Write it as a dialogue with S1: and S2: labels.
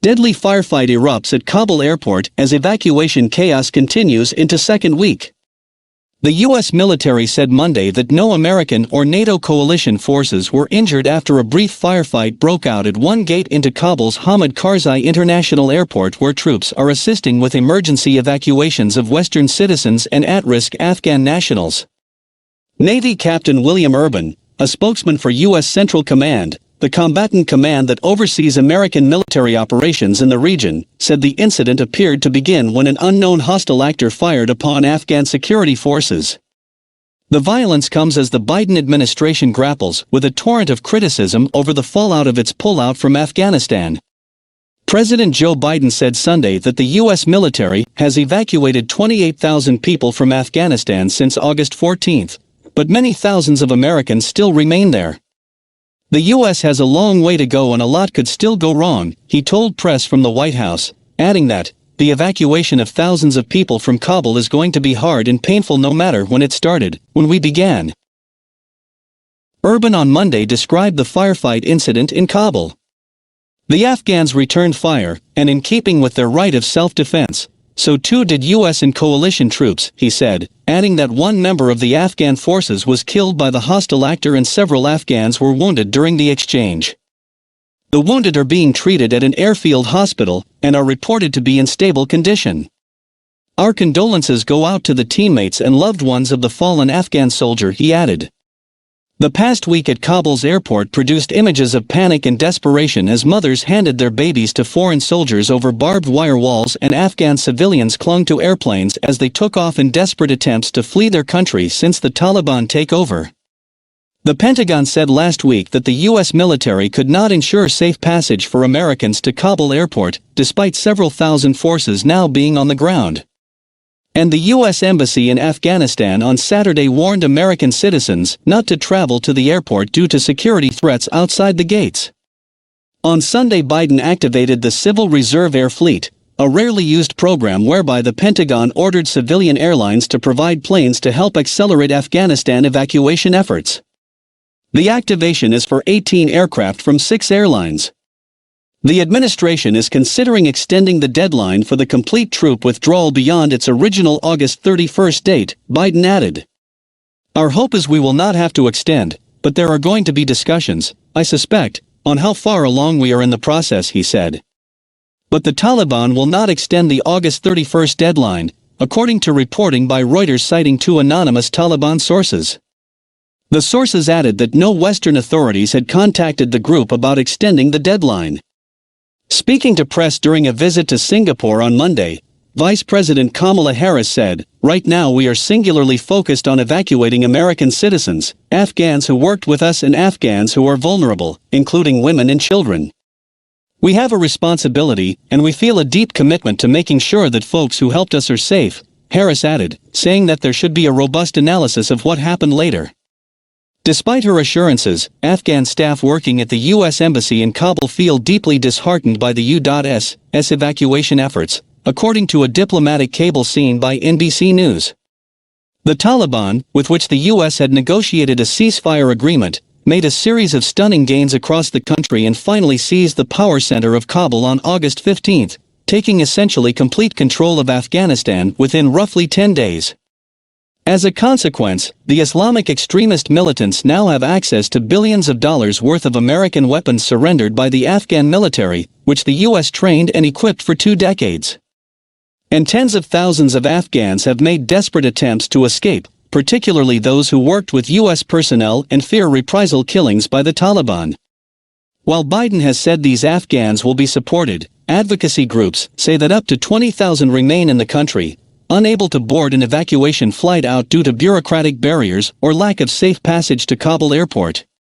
S1: Deadly firefight erupts at Kabul airport as evacuation chaos continues into second week. The U.S. military said Monday that no American or NATO coalition forces were injured after a brief firefight broke out at one gate into Kabul's Hamid Karzai International Airport, where troops are assisting with emergency evacuations of Western citizens and at-risk Afghan nationals. Navy Captain William Urban, a spokesman for U.S. Central Command, the combatant command that oversees American military operations in the region, said the incident appeared to begin when an unknown hostile actor fired upon Afghan security forces. The violence comes as the Biden administration grapples with a torrent of criticism over the fallout of its pullout from Afghanistan. President Joe Biden said Sunday that the U.S. military has evacuated 28,000 people from Afghanistan since August 14, but many thousands of Americans still remain there. The U.S. has a long way to go and a lot could still go wrong, he told press from the White House, adding that the evacuation of thousands of people from Kabul is going to be hard and painful no matter when it started, when we began. Urban on Monday described the firefight incident in Kabul. The Afghans returned fire, and in keeping with their right of self-defense, so too did U.S. and coalition troops, he said, adding that one member of the Afghan forces was killed by the hostile actor and several Afghans were wounded during the exchange. The wounded are being treated at an airfield hospital and are reported to be in stable condition. Our condolences go out to the teammates and loved ones of the fallen Afghan soldier, he added. The past week at Kabul's airport produced images of panic and desperation as mothers handed their babies to foreign soldiers over barbed wire walls, and Afghan civilians clung to airplanes as they took off in desperate attempts to flee their country since the Taliban takeover. The Pentagon said last week that the U.S. military could not ensure safe passage for Americans to Kabul airport, despite several thousand forces now being on the ground. And the U.S. Embassy in Afghanistan on Saturday warned American citizens not to travel to the airport due to security threats outside the gates. On Sunday, Biden activated the Civil Reserve Air Fleet, a rarely used program whereby the Pentagon ordered civilian airlines to provide planes to help accelerate Afghanistan evacuation efforts. The activation is for 18 aircraft from 6 airlines. The administration is considering extending the deadline for the complete troop withdrawal beyond its original August 31 date, Biden added. Our hope is we will not have to extend, but there are going to be discussions, I suspect, on how far along we are in the process, he said. But the Taliban will not extend the August 31 deadline, according to reporting by Reuters citing 2 anonymous Taliban sources. The sources added that no Western authorities had contacted the group about extending the deadline. Speaking to press during a visit to Singapore on Monday, Vice President Kamala Harris said, "Right now we are singularly focused on evacuating American citizens, Afghans who worked with us and Afghans who are vulnerable, including women and children. We have a responsibility, and we feel a deep commitment to making sure that folks who helped us are safe," Harris added, saying that there should be a robust analysis of what happened later. Despite her assurances, Afghan staff working at the U.S. Embassy in Kabul feel deeply disheartened by the U.S. evacuation efforts, according to a diplomatic cable seen by NBC News. The Taliban, with which the U.S. had negotiated a ceasefire agreement, made a series of stunning gains across the country and finally seized the power center of Kabul on August 15, taking essentially complete control of Afghanistan within roughly 10 days. As a consequence, the Islamic extremist militants now have access to billions of dollars worth of American weapons surrendered by the Afghan military, which the U.S. trained and equipped for 2 decades. And tens of thousands of Afghans have made desperate attempts to escape, particularly those who worked with U.S. personnel and fear reprisal killings by the Taliban. While Biden has said these Afghans will be supported, advocacy groups say that up to 20,000 remain in the country, unable to board an evacuation flight out due to bureaucratic barriers or lack of safe passage to Kabul airport.